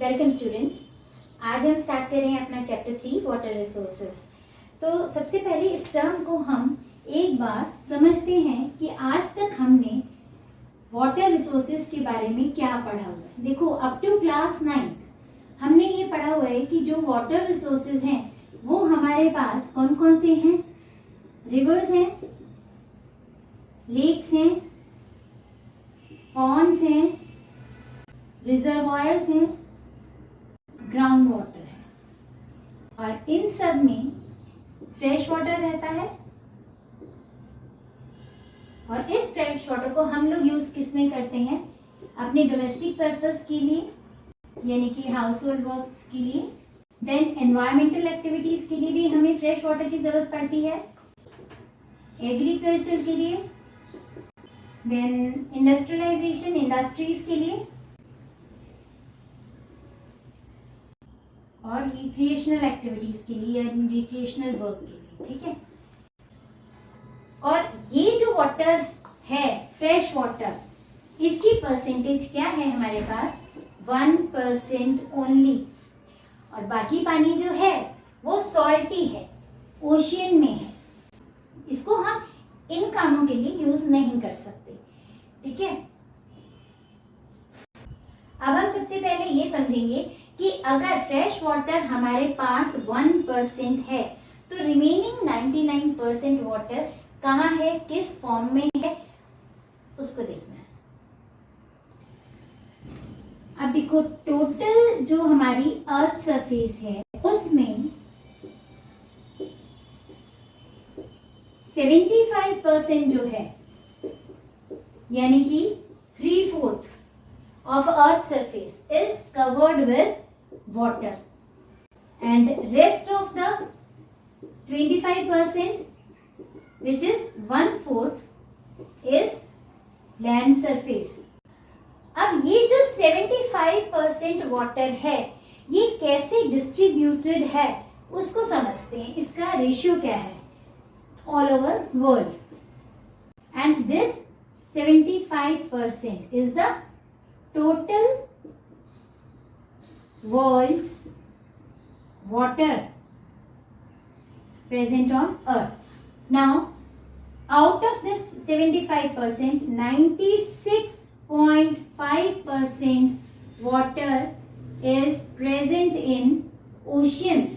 Welcome students. आज हम start कर रहे हैं अपना चैप्टर 3 वाटर रिसोर्सेज। तो सबसे पहले इस टर्म को हम एक बार समझते हैं कि आज तक हमने वाटर रिसोर्सेज के बारे में क्या पढ़ा हुआ है। देखो, अप टू क्लास 9 हमने ये पढ़ा हुआ है कि जो वाटर रिसोर्सेज हैं वो हमारे पास कौन कौन से हैं। रिवर्स हैं, लेक्स हैं, पॉन्ड्स हैं, रिजर्वायर्स हैं, ग्राउंड वाटर है और इन सब में फ्रेश वाटर रहता है। और इस फ्रेश वाटर को हम लोग यूज किस में करते हैं? अपने डोमेस्टिक पर्पस के लिए, यानी कि हाउस होल्ड वर्क्स के लिए। देन एनवायरमेंटल एक्टिविटीज के लिए भी हमें फ्रेश वाटर की जरूरत पड़ती है, एग्रीकल्चर के लिए, देन इंडस्ट्रियलाइजेशन, इंडस्ट्रीज के लिए, और रिक्रिएशनल एक्टिविटीज के लिए या रिक्रिएशनल वर्क के लिए। ठीक है। और ये जो वाटर है, फ्रेश वाटर, इसकी परसेंटेज क्या है हमारे पास? 1% ओनली। और बाकी पानी जो है वो सॉल्टी है, ओशियन में है। इसको हम इन कामों के लिए यूज नहीं कर सकते। ठीक है। अब हम सबसे पहले ये समझेंगे कि अगर फ्रेश वाटर हमारे पास 1% है तो रिमेनिंग 99% वाटर कहाँ है, किस फॉर्म में है, उसको देखना है। अब देखो, टोटल जो हमारी अर्थ सरफेस है उसमें 75% जो है, यानी कि 3/4 of earth's surface is covered with water, and rest of the 25%, which is 1/4, is land surface. अब ये जो 75% वाटर है ये कैसे डिस्ट्रीब्यूटेड है उसको समझते हैं। इसका रेशियो क्या है all over world, and this 75% is the total world's water present on earth. Now, out of this 75%, 96.5% water is present in oceans.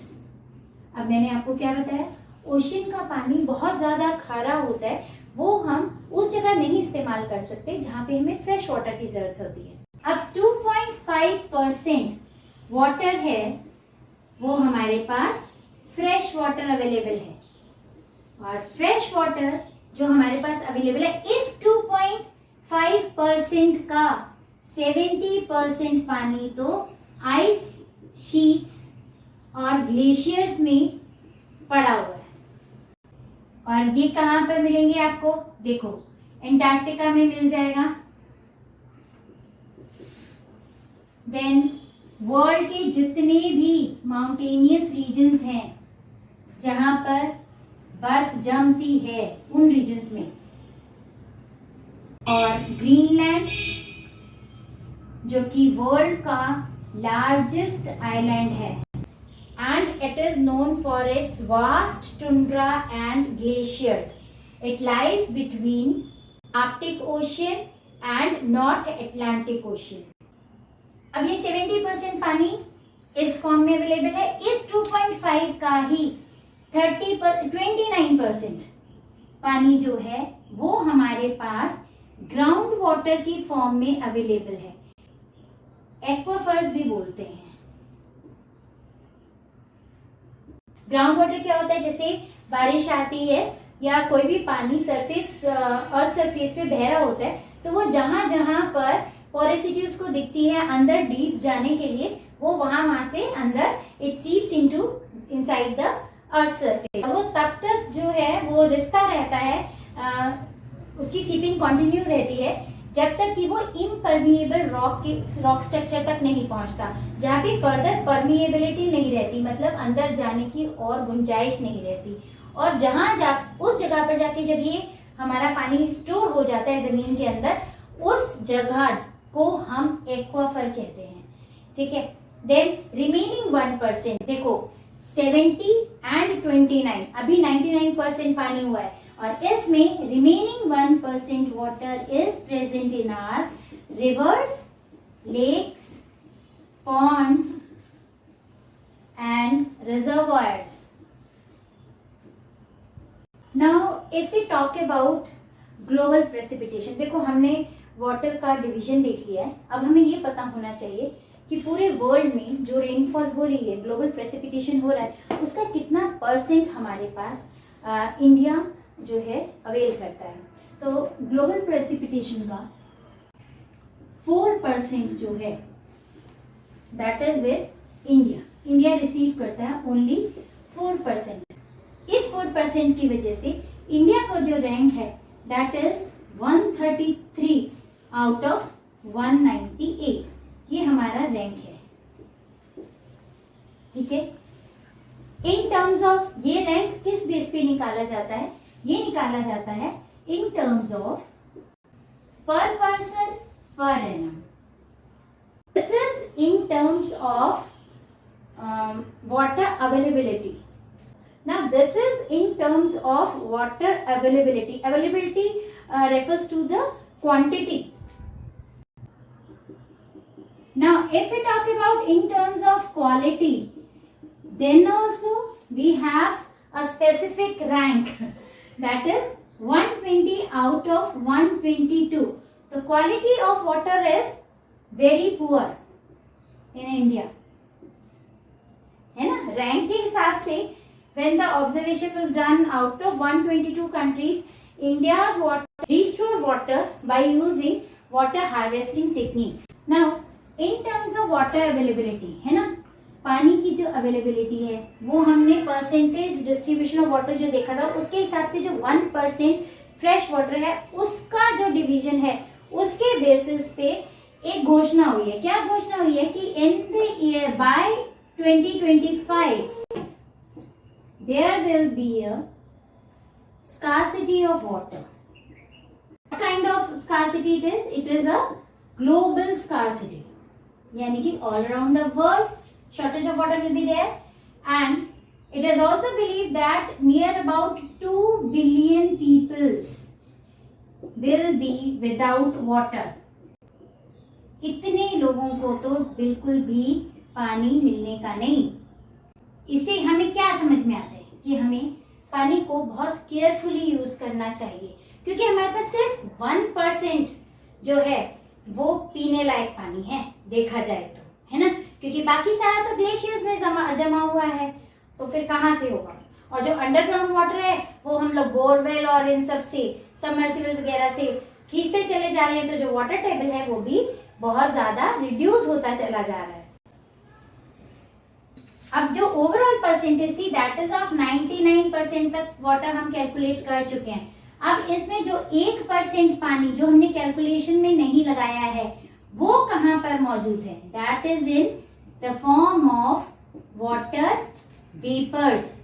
अब मैंने आपको क्या बताया? ओशियन का पानी बहुत ज्यादा खारा होता है, वो हम उस जगह नहीं इस्तेमाल कर सकते जहां पे हमें फ्रेश वाटर की जरूरत होती है। अब 2.5% वाटर है वो हमारे पास फ्रेश वाटर अवेलेबल है, और फ्रेश वाटर जो हमारे पास अवेलेबल है, इस 2.5% का 70% पानी तो आइस शीट्स और ग्लेशियर्स में पड़ा हुआ है। और ये कहां पर मिलेंगे आपको? देखो, एंटार्क्टिका में मिल जाएगा। देन वर्ल्ड के जितने भी माउंटेनियस रीजन्स हैं जहां पर बर्फ जमती है उन रीजन्स में, और ग्रीनलैंड जो कि वर्ल्ड का लार्जेस्ट आइलैंड है, and it is known for its vast tundra and glaciers. It lies between Arctic Ocean and North Atlantic Ocean. अब ये 70% पानी इस फॉर्म में अवेलेबल है। इस 2.5 का ही 29% पानी जो है वो हमारे पास ग्राउंड वाटर की फॉर्म में अवेलेबल है। एक्वाफर्स भी बोलते हैं। ग्राउंड वाटर क्या होता है? जैसे बारिश आती है या कोई भी पानी सरफेस, अर्थ सरफेस पे बह रहा होता है, तो वो जहां जहां पर पोरेसिटी उसको दिखती है अंदर डीप जाने के लिए, वो वहां से अंदर it seeps into inside the earth surface. वो तब तक जो है वो रिश्ता रहता है, उसकी सीपिंग कंटिन्यू रहती है जब तक कि वो इम्परमिएबल रॉक स्ट्रक्चर तक नहीं पहुंचता, जहां पे फर्दर परमिएबिलिटी नहीं रहती, मतलब अंदर जाने की और गुंजाइश नहीं रहती। और उस जगह पर जाके जब ये हमारा पानी स्टोर हो जाता है जमीन के अंदर, उस जगह को हम एक्वाफर कहते हैं। ठीक है। देन रिमेनिंग 1%, देखो 70 एंड 29, अभी 99% पानी हुआ है, और इसमें remaining 1% water is present in our rivers, lakes, ponds and reservoirs. Now if we talk about global precipitation, देखो हमने वाटर का डिवीजन देख लिया है, अब हमें ये पता होना चाहिए कि पूरे वर्ल्ड में जो रेनफॉल हो रही है, ग्लोबल प्रेसिपिटेशन हो रहा है, उसका कितना परसेंट हमारे पास इंडिया जो है अवेल करता है। तो ग्लोबल प्रेसिपिटेशन का 4% जो है that is with India, India receive करता है ओनली 4%। इस 4% की वजह से इंडिया का जो रैंक है दैट इज 133 आउट ऑफ 198, ये हमारा रैंक है, ठीक है। इन टर्म्स ऑफ, ये रैंक किस बेस पे निकाला जाता है, ये निकाला जाता है इन टर्म्स ऑफ पर person per annum. This is in terms of water availability. Now this is in terms of water availability. Availability refers to the quantity. Now if we talk about in terms of quality, then also we have a specific rank that is 120 out of 122. The quality of water is very poor in India, है ना। Rank के हिसाब से when the observation was done out of 122 countries, India's water restore water by using water harvesting techniques. Now in terms of water availability, है ना, पानी की जो अवेलेबिलिटी है वो हमने परसेंटेज डिस्ट्रीब्यूशन ऑफ वाटर जो देखा था, उसके हिसाब से जो 1% फ्रेश वाटर है उसका जो डिवीजन है उसके बेसिस पे एक घोषणा हुई है। क्या घोषणा हुई है कि in the year by 2025 there will be a scarcity of water. What kind of scarcity it is? It is a global scarcity. यानी कि all around the world shortage of water will be there, and it is also believed that near about 2 billion peoples will be without water. इतने लोगों को तो बिल्कुल भी पानी मिलने का नहीं। इससे हमें क्या समझ में आता है कि हमें पानी को बहुत केयरफुली यूज करना चाहिए, क्योंकि हमारे पास सिर्फ 1% जो है वो पीने लायक पानी है देखा जाए तो, है ना, क्योंकि बाकी सारा तो ग्लेशियर्स में जमा हुआ है, तो फिर कहाँ से होगा। और जो अंडरग्राउंड वाटर है वो हम लोग बोरवेल और इन सब से, सबमर्सिबल वगैरह से खींचते चले जा रहे हैं, तो जो वाटर टेबल है वो भी बहुत ज्यादा रिड्यूस होता चला जा रहा है। अब जो ओवरऑल परसेंटेज थी दैट इज ऑफ 99% तक वाटर हम कैलकुलेट कर चुके हैं। अब इसमें जो 1% पानी जो हमने कैलकुलेशन में नहीं लगाया है वो कहां पर मौजूद है, that is in the form of water vapours.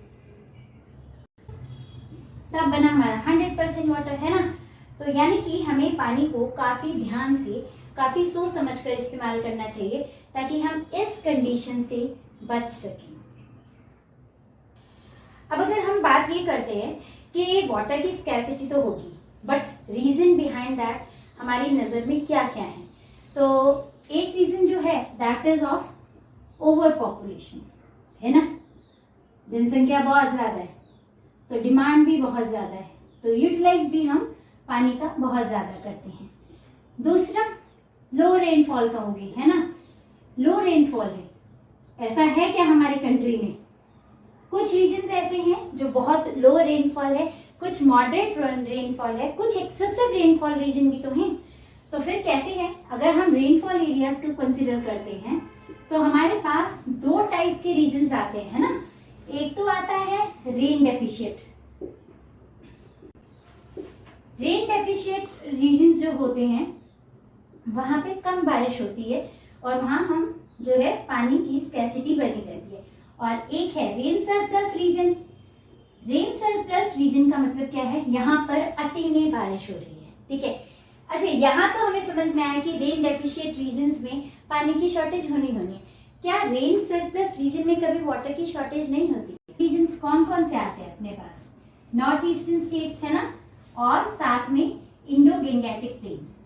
तब बना हमारा 100% वाटर, है ना। तो यानी कि हमें पानी को काफी ध्यान से, काफी सोच समझकर इस्तेमाल करना चाहिए ताकि हम इस कंडीशन से बच सकें। अब अगर हम बात ये करते हैं कि वाटर की स्कैसिटी तो होगी, बट रीजन बिहाइंड दैट हमारी नजर में क्या क्या है, तो एक रीजन जो है that is of over population, है ना। जनसंख्या बहुत ज्यादा है तो डिमांड भी बहुत ज्यादा है, तो यूटिलाइज भी हम पानी का बहुत ज्यादा करते हैं। दूसरा लो रेनफॉल कहोगे, है ना, लो रेनफॉल है। ऐसा है क्या हमारी कंट्री में? कुछ रीजन्स ऐसे हैं जो बहुत लो रेनफॉल है, कुछ मॉडरेट रेनफॉल है, कुछ एक्सेसिव रेनफॉल रीजन भी तो हैं। तो फिर कैसे है, अगर हम रेनफॉल एरियाज को कंसीडर करते हैं तो हमारे पास 2 टाइप के रीजन्स आते हैं, है ना। एक तो आता है rain deficient. Rain deficient regions जो होते हैं वहां पे कम बारिश होती है और वहां हम जो है पानी की स्कैसिटी बनी रहती है। और एक है rain surplus region. Rain surplus region का मतलब क्या है, यहाँ पर अति में बारिश हो रही है, ठीक है। अच्छा, यहाँ तो हमें समझ में आया कि रेन डेफिशिएट रीजन्स में पानी की शॉर्टेज होनी है, क्या रेन सरप्लस रीजन में कभी वाटर की शॉर्टेज नहीं होती? रीजन्स कौन कौन से आते हैं अपने पास? नॉर्थ ईस्टर्न स्टेट्स है ना, और साथ में इंडो गैंगेटिक प्लेन्स।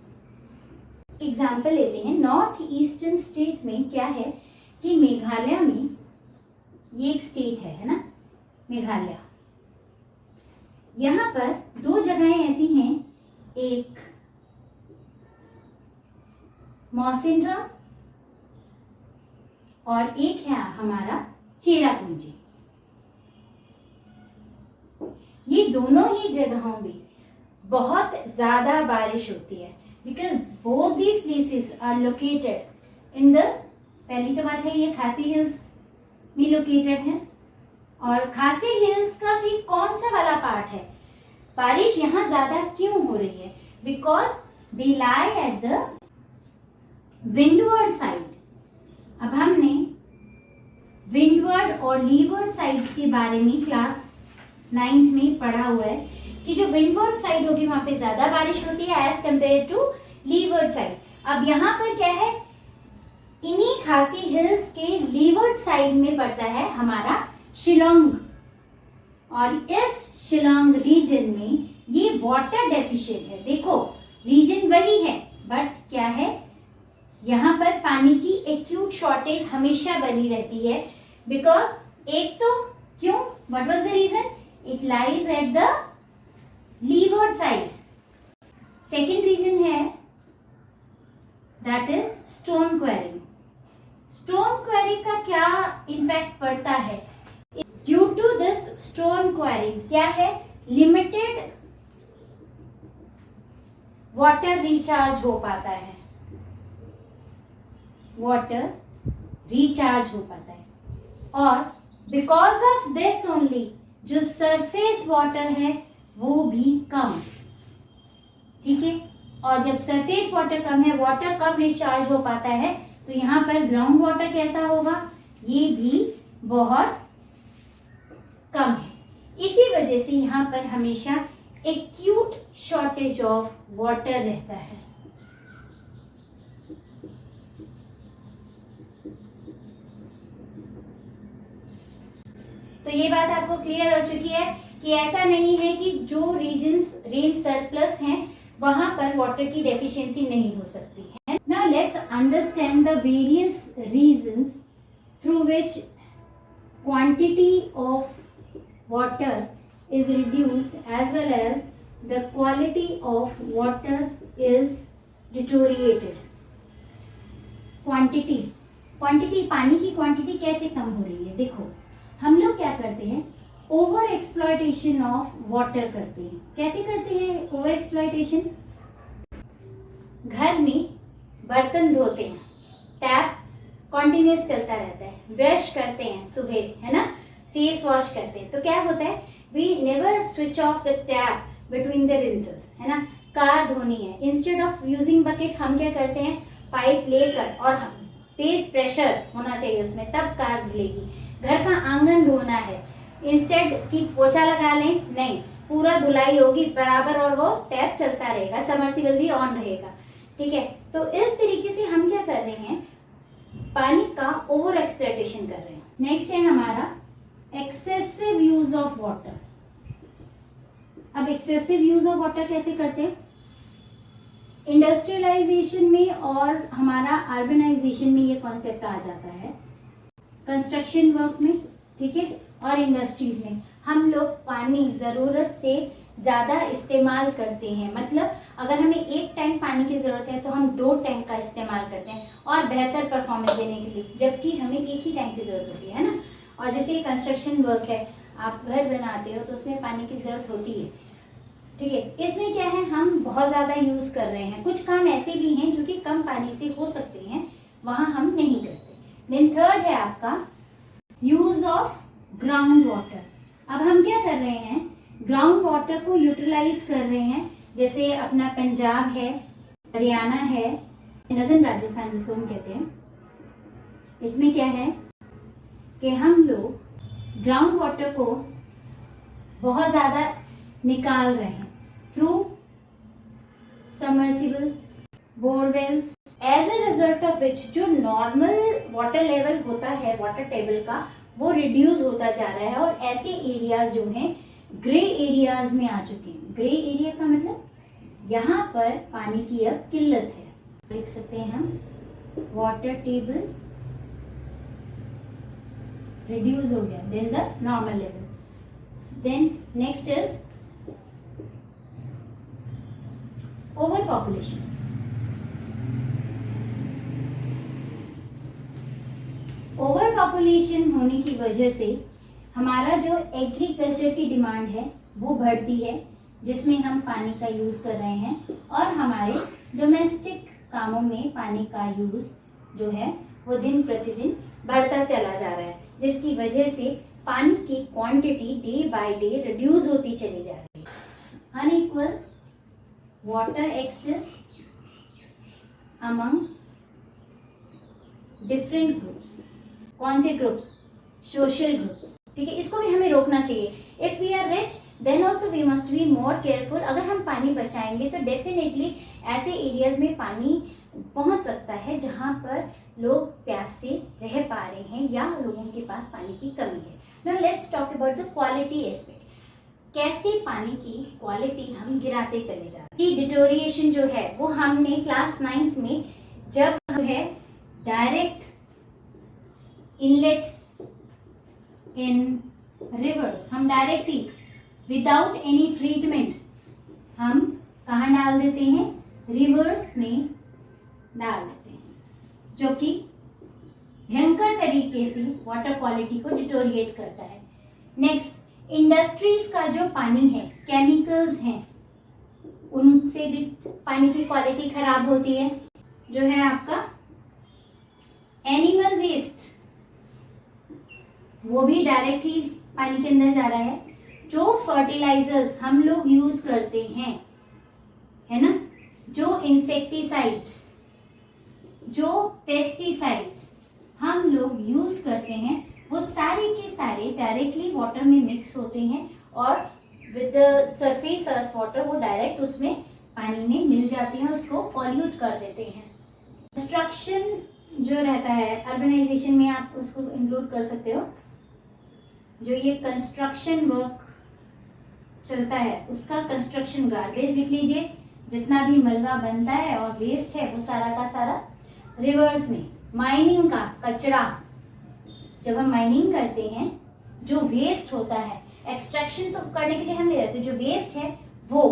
एग्जाम्पल लेते हैं। नॉर्थ ईस्टर्न स्टेट में क्या है कि मेघालय में, ये एक स्टेट है ना मेघालय, यहां पर दो जगहें ऐसी हैं, एक मौसिनराम और एक है हमारा चेरापूंजी। ये दोनों ही जगहों में बहुत ज्यादा बारिश होती है, because both these places are located in the, पहली तो बात है ये खासी हिल्स में लोकेटेड है, और खासी हिल्स का भी कौन सा वाला पार्ट है? बारिश यहां ज्यादा क्यों हो रही है? Because they lie at the windward side. अब हमने विंडवर्ड और लीवर्ड साइड्स के बारे में क्लास 9th में पढ़ा हुआ है कि जो विंडवर्ड साइड होगी वहां पे ज्यादा बारिश होती है as compared to leeward side. अब यहाँ पर क्या है, इन्हीं खासी हिल्स के लीवर्ड साइड में पड़ता है हमारा शिलोंग, और इस शिलोंग रीजन में ये वाटर डेफिशिएंट है। देखो रीजन वही है, बट क्या है, यहाँ पर पानी की एक्यूट शॉर्टेज हमेशा बनी रहती है। बिकॉज एक तो क्यों, what was the reason? It lies at the leeward side. Second reason है that is stone quarrying. Stone quarry का क्या इम्पैक्ट पड़ता है? Due to this stone quarrying क्या है, लिमिटेड वाटर रिचार्ज हो पाता है, वाटर रिचार्ज हो पाता है, और बिकॉज ऑफ दिस ओनली जो सरफेस वाटर है वो भी कम, ठीक है। और जब सरफेस वाटर कम है, वाटर कम रिचार्ज हो पाता है, तो यहाँ पर ग्राउंड वाटर कैसा होगा, ये भी बहुत कम है। इसी वजह से यहाँ पर हमेशा एक्यूट शॉर्टेज ऑफ वाटर रहता है। तो ये बात आपको क्लियर हो चुकी है कि ऐसा नहीं है कि जो रीजन्स रेन सरप्लस हैं वहां पर वाटर की डेफिशिएंसी नहीं हो सकती है। Now let's understand the various reasons through which quantity of water is reduced as well as the quality of water is deteriorated. Quantity पानी की क्वांटिटी कैसे कम हो रही है? देखो हम लोग क्या करते हैं, ओवर एक्सप्लॉयटेशन ऑफ वाटर करते हैं। कैसे करते हैं ओवर एक्सप्लॉयटेशन? घर में बर्तन धोते हैं, टैप कॉन्टिन्यूस चलता रहता है, ब्रश करते हैं सुबह, है ना, फेस वॉश करते हैं, तो क्या होता है, we never switch off the tap between the rinses, है ना। कार धोनी है, इंस्टेड ऑफ यूजिंग बकेट हम क्या करते हैं, पाइप लेकर, और तेज प्रेशर होना चाहिए उसमें, तब कार धुलेगी। घर का आंगन धोना है, इंस्टेड कि पोछा लगा लें, नहीं, पूरा धुलाई होगी बराबर, और वो टैप चलता रहेगा, सबमर्सिबल भी ऑन रहेगा, ठीक है। तो इस तरीके से हम क्या कर रहे हैं, पानी का ओवर एक्सप्लॉयटेशन कर रहे हैं। नेक्स्ट है हमारा एक्सेसिव यूज ऑफ वाटर। अब एक्सेसिव यूज ऑफ वाटर कैसे करते हैं? इंडस्ट्रियलाइजेशन में और हमारा अर्बनाइजेशन में ये कॉन्सेप्ट आ जाता है, कंस्ट्रक्शन वर्क में, ठीक है, और इंडस्ट्रीज में हम लोग पानी जरूरत से ज्यादा इस्तेमाल करते हैं। मतलब अगर हमें एक टैंक पानी की जरूरत है तो हम 2 टैंक का इस्तेमाल करते हैं, और बेहतर परफॉर्मेंस देने के लिए, जबकि हमें एक ही टैंक की जरूरत होती है ना। और जैसे कंस्ट्रक्शन वर्क है, आप घर बनाते हो तो उसमें पानी की जरूरत होती है, ठीक है। इसमें क्या है, हम बहुत ज्यादा यूज कर रहे हैं। कुछ काम ऐसे भी हैं जो कि कम पानी से हो सकते हैं, वहां हम नहीं करते। देन थर्ड है आपका यूज ऑफ ग्राउंड वाटर। अब हम क्या कर रहे हैं, ग्राउंड वाटर को यूटिलाइज कर रहे हैं। जैसे अपना पंजाब है, हरियाणा है, नदर्न राजस्थान जिसको हम कहते हैं, इसमें क्या है कि हम लोग ग्राउंड वाटर को बहुत ज्यादा निकाल रहे हैं through submersible borewells, as a result of which जो नॉर्मल वाटर लेवल होता है वाटर टेबल का वो रिड्यूस होता जा रहा है और ऐसे एरियाज जो हैं ग्रे एरियाज में आ चुके हैं। ग्रे एरिया का मतलब यहाँ पर पानी की अब किल्लत है। लिख सकते हैं हम वाटर टेबल रिड्यूस हो गया then the normal level. Then next is over population. Over population होने की वजह से हमारा जो एग्रीकल्चर की डिमांड है वो बढ़ती है, जिसमें हम पानी का यूज कर रहे हैं और हमारे डोमेस्टिक कामों में पानी का यूज जो है वो दिन प्रतिदिन बढ़ता चला जा रहा है, जिसकी वजह से पानी की quantity day by day reduce होती चली जा रही है। Unequal water access among different groups. कौन से ग्रुप्स? Social groups. ठीक है, इसको भी हमें रोकना चाहिए। If we are rich then also we must be more careful. अगर हम पानी बचाएंगे तो डेफिनेटली ऐसे एरियाज में पानी पहुंच सकता है जहां पर लोग प्यास से रह पा रहे हैं या लोगों के पास पानी की कमी है। Now let's talk about the quality aspect. कैसे पानी की क्वालिटी हम गिराते चले जा रहे हैं। डिटोरिएशन जो है वो हमने क्लास 9th में जब है डायरेक्ट इनलेट इन रिवर्स, हम डायरेक्टली विदाउट एनी ट्रीटमेंट हम कहाँ डाल देते हैं? रिवर्स में डाल देते हैं, जो कि भयंकर तरीके से वाटर क्वालिटी को डिटोरिएट करता है। नेक्स्ट, इंडस्ट्रीज का जो पानी है, केमिकल्स हैं, उनसे भी पानी की क्वालिटी खराब होती है। जो है आपका एनिमल वेस्ट, वो भी डायरेक्ट ही पानी के अंदर जा रहा है। जो फर्टिलाइजर्स हम लोग यूज करते हैं, है ना, जो इंसेक्टिसाइड्स, जो पेस्टिसाइड्स हम लोग यूज करते हैं, वो सारे के सारे डायरेक्टली वाटर में मिक्स होते हैं और with the surface earth water वो डायरेक्ट उसमें पानी में मिल जाते हैं, उसको पॉल्यूट कर देते हैं। कंस्ट्रक्शन जो रहता है, अर्बनाइजेशन में आप उसको इंक्लूड कर सकते हो। जो ये कंस्ट्रक्शन वर्क चलता है उसका कंस्ट्रक्शन गार्बेज लिख लीजिए। जितना भी मलबा बनता है और वेस्ट है वो सारा का सारा रिवर्स में। माइनिंग का कचरा, जब हम माइनिंग करते हैं जो वेस्ट होता है, एक्सट्रैक्शन तो करने के लिए हम ले जाते हैं, जो वेस्ट है वो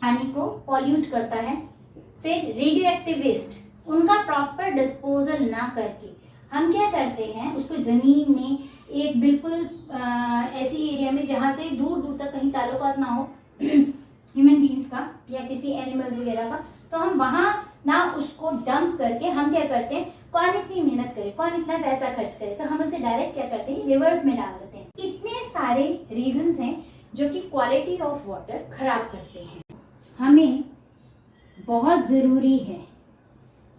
पानी को पॉल्यूट करता है। फिर रेडियो एक्टिव वेस्ट, उनका प्रॉपर डिस्पोजल ना करके हम क्या करते हैं, उसको जमीन में एक बिल्कुल ऐसी एरिया में जहां से दूर दूर तक कहीं ताल्लुकात ना हो ह्यूमन बींग्स का या किसी एनिमल्स वगैरह का, तो हम वहां ना उसको डंप करके हम क्या करते हैं, कौन इतनी मेहनत करे, कौन इतना पैसा खर्च करे, तो हम उसे डायरेक्ट क्या करते हैं, रिवर्स में डाल देते हैं। इतने सारे रीजंस हैं जो कि क्वालिटी ऑफ वाटर खराब करते हैं। हमें बहुत जरूरी है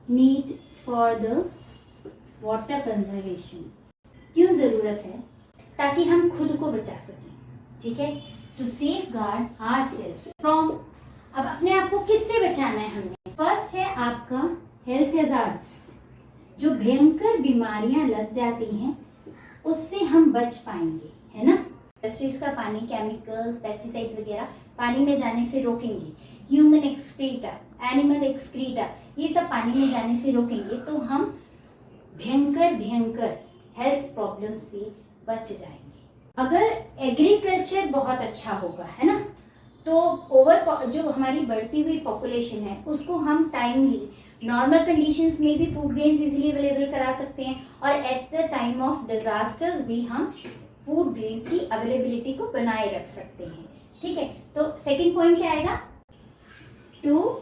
need for the water conservation. क्यों जरूरत है? ताकि हम खुद को बचा सकें। ठीक है, to safeguard ourself from. अब अपने आप को किससे बचाना है हमने? फर्स्ट है आपका हेल्थ हैजार्ड्स, जो भयंकर बीमारियां लग जाती हैं उससे हम बच पाएंगे, है ना। इंडस्ट्रीज का पानी, केमिकल्स, पेस्टिसाइड्स वगैरह पानी में जाने से रोकेंगे। ह्यूमन एक्सक्रीटा, एनिमल एक्सक्रीटा, ये सब पानी में जाने से रोकेंगे तो हम भयंकर भयंकर हेल्थ प्रॉब्लम से बच जाएंगे। अगर एग्रीकल्चर बहुत अच्छा होगा, है ना, तो जो हमारी बढ़ती हुई पॉपुलेशन है उसको हम टाइमली नॉर्मल कंडीशंस में भी फूड ग्रेन्स इजीली अवेलेबल करा सकते हैं और at the time of disasters भी हम फूड ग्रेन्स की अवेलेबिलिटी को बनाए रख सकते हैं। ठीक है, तो सेकंड पॉइंट क्या आएगा? To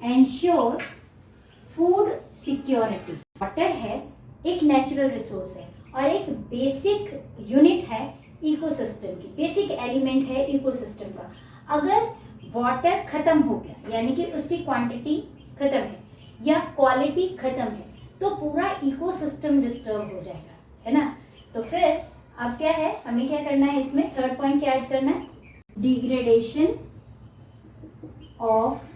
ensure food security. Water है एक नेचुरल रिसोर्स है और एक बेसिक यूनिट है इकोसिस्टम की, बेसिक एलिमेंट है इकोसिस्टम का। अगर वाटर खत्म हो गया, यानी कि उसकी क्वांटिटी खत्म है या क्वालिटी खत्म है, तो पूरा इकोसिस्टम डिस्टर्ब हो जाएगा, है ना। तो फिर अब क्या है, हमें क्या करना है इसमें? थर्ड पॉइंट क्या ऐड करना है? Degradation of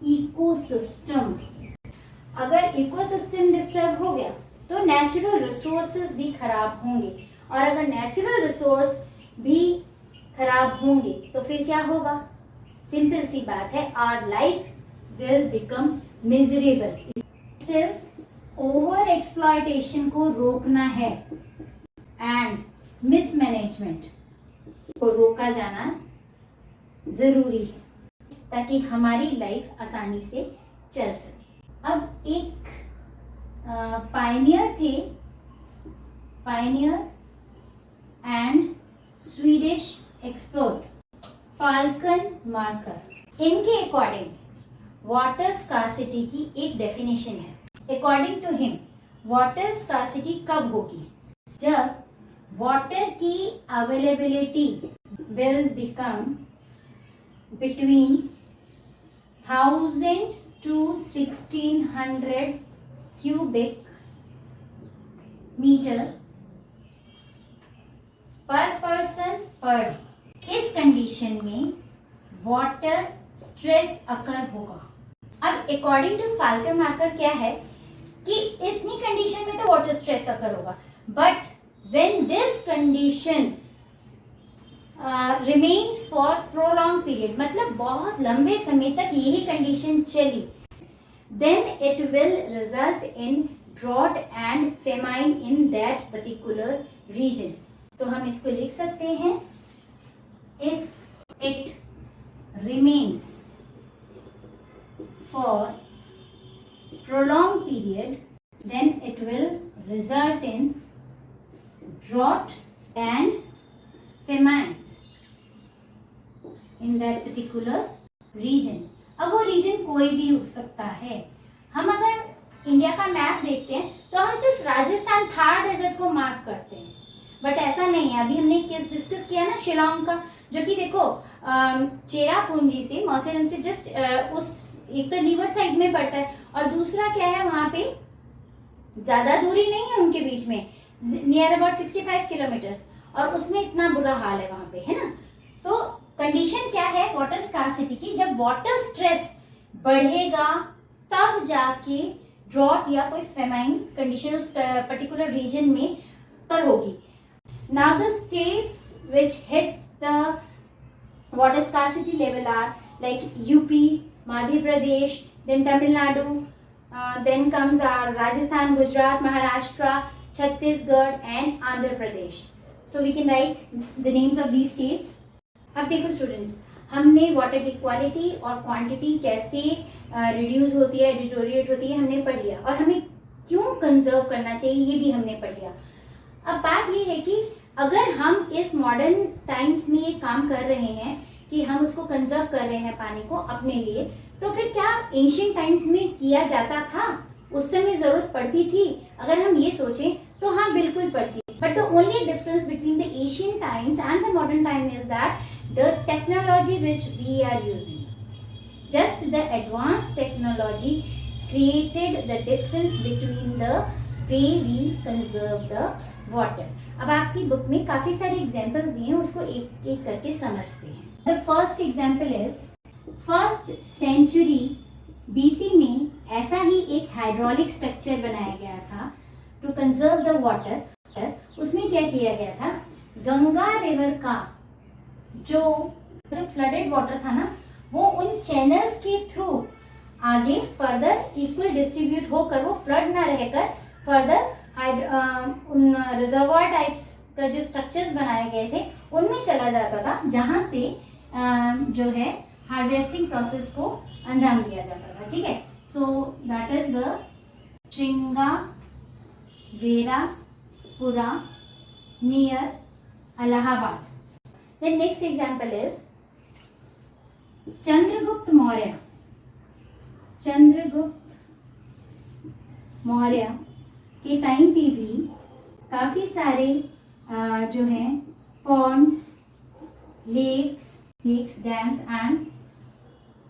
ecosystem. अगर इकोसिस्टम डिस्टर्ब हो गया तो नेचुरल रिसोर्सेज भी खराब होंगे, और अगर नेचुरल रिसोर्स भी खराब होंगे तो फिर क्या होगा? सिंपल सी बात है, our life will become miserable. Over exploitation को रोकना है एंड मिसमैनेजमेंट को रोका जाना जरूरी है ताकि हमारी लाइफ आसानी से चल सके। अब एक पायनियर थे, pioneer and Swedish expert Falkenmark. इनके अकॉर्डिंग वाटर स्कार्सिटी की एक डेफिनेशन है। According to him water scarcity कब होगी? जब वाटर की availability will become between 1000 to 1600 cubic meter per person per day. इस कंडीशन में वाटर स्ट्रेस अकर होगा। अब अकॉर्डिंग टू फाल्कन मार्कर क्या है कि इतनी कंडीशन में तो वाटर स्ट्रेस अकर होगा, but when this condition remains for prolong period, मतलब बहुत लंबे समय तक यही कंडीशन चली, then it will result in drought and famine in that particular region। तो हम इसको लिख सकते हैं, if it remains for prolonged period then it will result in drought and famines in that particular region। अब वो reason कोई भी हो सकता है। हम अगर इंडिया का मैप देखते हैं तो हम सिर्फ राजस्थान थार डेजर्ट को मार्क करते हैं, बट ऐसा नहीं है। अभी हमने केस डिस्कस किया ना शिलोंग का, जो कि देखो चेरापूंजी से मौसेरन से जस्ट उस एक तो लीवर साइड में पड़ता है, और दूसरा क्या है, वहां पे ज्यादा दूरी नहीं है उनके बीच में, नियर अबाउट 65 किलोमीटर्स, और उसमें इतना बुरा हाल है वहां पे, है ना। तो कंडीशन क्या है वाटर स्कार्सिटी की? जब वाटर स्ट्रेस बढ़ेगा तब जाके ड्रॉट या कोई फेमाइन कंडीशन उस पर्टिकुलर रीजन में पर होगी। Now the states which hits the water scarcity level are like UP, Madhya Pradesh, then Tamil Nadu, then comes are Rajasthan, Gujarat, Maharashtra, Chhattisgarh and Andhra Pradesh. So we can write the names of these states. अब देखो students, हमने water की quality और quantity कैसे reduce होती है, deteriorate होती है, हमने पढ़ लिया, और हमें क्यों कंजर्व करना चाहिए ये भी हमने पढ़ लिया। अब बात ये है कि अगर हम इस मॉडर्न टाइम्स में ये काम कर रहे हैं कि हम उसको कंजर्व कर रहे हैं पानी को अपने लिए, तो फिर क्या एंशिएंट टाइम्स में किया जाता था? उस समय जरूरत पड़ती थी? अगर हम ये सोचें तो हाँ, बिल्कुल पड़ती। But the only difference between the Asian times and the modern time is that the technology which we are using, just the advanced technology created the difference between the way we conserve the water। अब आपकी book में काफी सारे examples दिए हैं, उसको एक एक करके समझते हैं। The first example is first century BC में ऐसा ही एक हाइड्रोलिक स्ट्रक्चर बनाया गया था टू कंजर्व द वाटर। उसमें क्या किया गया था, गंगा रिवर का जो फ्लडेड वाटर था ना, वो उन चैनल्स के थ्रू आगे फर्दर इक्वल डिस्ट्रीब्यूट होकर, वो फ्लड ना रहकर फर्दर उन रिजर्वायर टाइप्स का जो स्ट्रक्चर्स बनाए गए थे उनमें चला जाता था, जहां से जो है हार्वेस्टिंग प्रोसेस को अंजाम दिया जाता था। ठीक है, so that is the Shringaverapura near Allahabad. The next example is Chandragupta Maurya. Chandragupta Maurya के टाइम पे भी काफी सारे जो है ponds, lakes, dams and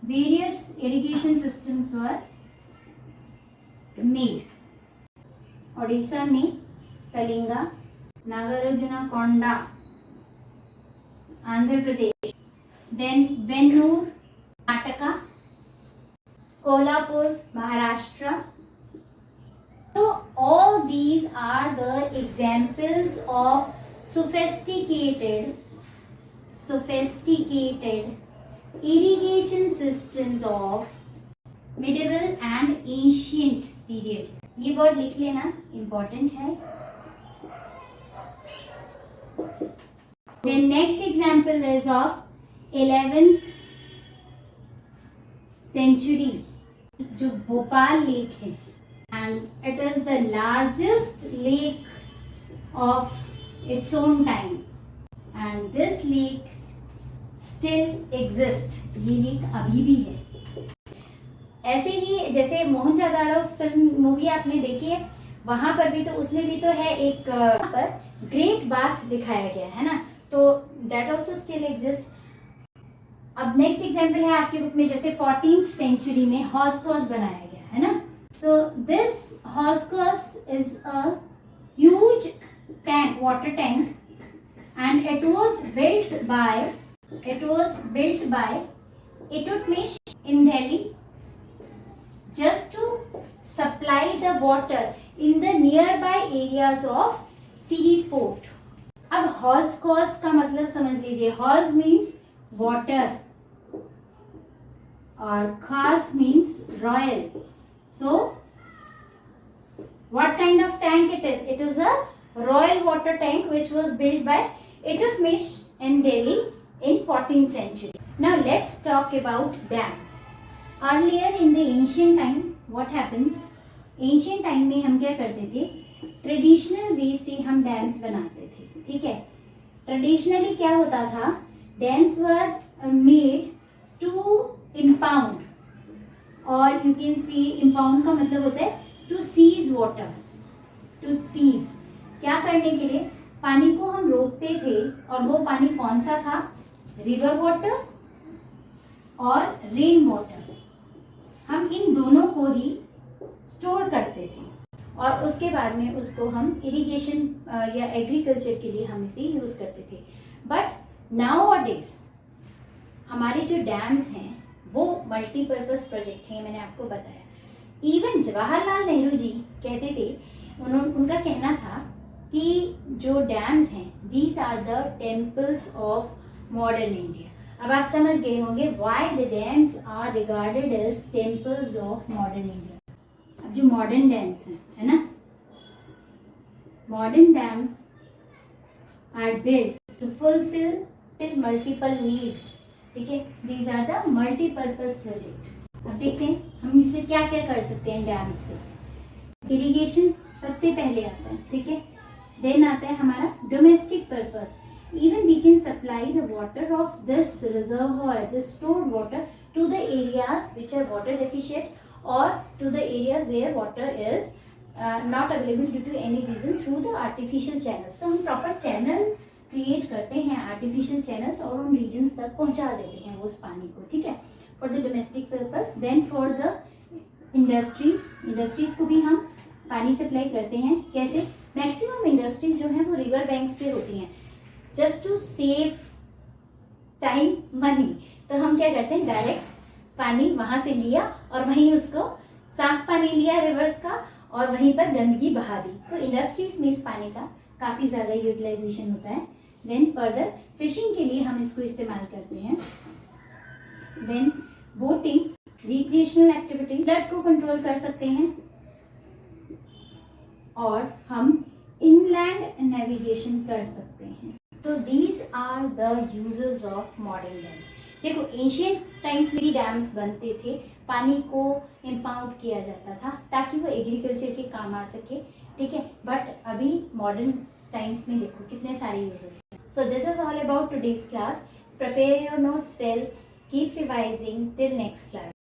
various irrigation systems were made. Odisha में Kalinga, Nagarjunakonda, Andhra Pradesh, then Vennur, Karnataka, Kolhapur, Maharashtra. So all these are the examples of sophisticated irrigation systems of medieval and ancient period. ये word लिख लेना, important है. The next example is of 11th century, जो Bhopal lake है, and it is the largest lake of its own time, and this lake still exists. ये lake अभी भी है. ऐसे ही जैसे मोहनजोदाड़ो फिल्म मूवी आपने देखी है, वहां पर भी तो उसमें भी तो है एक पर ग्रेट बाथ दिखाया गया है ना, तो दैट ऑल्सो स्टिल एग्जिस्ट. अब नेक्स्ट एग्जाम्पल है आपके बुक में, जैसे 14th सेंचुरी में हॉर्स बनाया गया है ना. So this horse is a huge tank, water tank, and it was built by Iltutmish in Delhi just to supply the water in the nearby areas of Siris Fort. अब horse का मतलब समझ लीजिए. Horse means water और खास means royal. So what kind of tank it is? It is a royal water tank which was built by Iltutmish in Delhi in 14th century. Now let's talk about dam. Earlier in the ancient time, what happens? Ancient time में हम क्या करते थे? Traditional way से हम dams बनाते थे. ठीक है. ट्रेडिशनली क्या होता था? Dams were made to impound, और यू कैन सी impound का मतलब होता है to seize water. To seize क्या करने के लिए? पानी को हम रोकते थे, और वो पानी कौन सा था? रिवर वाटर और रेन वाटर. हम इन दोनों को ही स्टोर करते थे, और उसके बाद में उसको हम इरिगेशन या एग्रीकल्चर के लिए हम इसे यूज करते थे. बट नाउअडेज हमारे जो डैम्स हैं वो मल्टीपर्पज प्रोजेक्ट हैं. मैंने आपको बताया. इवन जवाहरलाल नेहरू जी कहते थे, उनका कहना था कि जो डैम्स हैं these are the temples of modern India. अब आप समझ गए होंगे why the dams are regarded as temples of modern India. अब जो मॉडर्न डैम्स हैं, है ना, modern dams are built to fulfil multiple needs. ठीक है. These are the multipurpose project. अब देखते हैं हम इससे क्या क्या कर सकते हैं डैम्स से. इरिगेशन सबसे पहले आता है. ठीक है. देन आता है हमारा domestic purpose. Even we can supply the water of this reservoir, this stored water, to the areas which are water deficient, or to the areas where water is not available due to any reason, through the artificial channels. तो हम proper channel create करते हैं, artificial channels, और उन regions तक पहुंचा देते हैं उस पानी को. ठीक है. For the domestic purpose. Then for the industries को भी हम पानी सप्लाई करते हैं. कैसे? मैक्सिमम इंडस्ट्रीज जो है वो रिवर बैंक्स पे होती हैं. Just to save time, money, तो हम क्या करते हैं, डायरेक्ट पानी वहां से लिया और वहीं उसको साफ पानी लिया रिवर्स का, और वहीं पर गंदगी बहा दी. तो इंडस्ट्रीज में इस पानी का काफी ज्यादा यूटिलाइजेशन होता है. देन फर्दर फिशिंग के लिए हम इसको इस्तेमाल करते हैं. Then boating, recreational activity, flood को कंट्रोल कर सकते हैं, और हम इनलैंड नेविगेशन कर सकते हैं. तो these are the uses of modern dams. देखो एशियंट टाइम्स में भी डैम्स बनते थे, पानी को इम्पाउंड किया जाता था ताकि वो एग्रीकल्चर के काम आ सके. ठीक है. बट अभी मॉडर्न टाइम्स में देखो कितने सारे यूजेस हैं. So this is all about today's class. Prepare your notes well, keep revising till next class.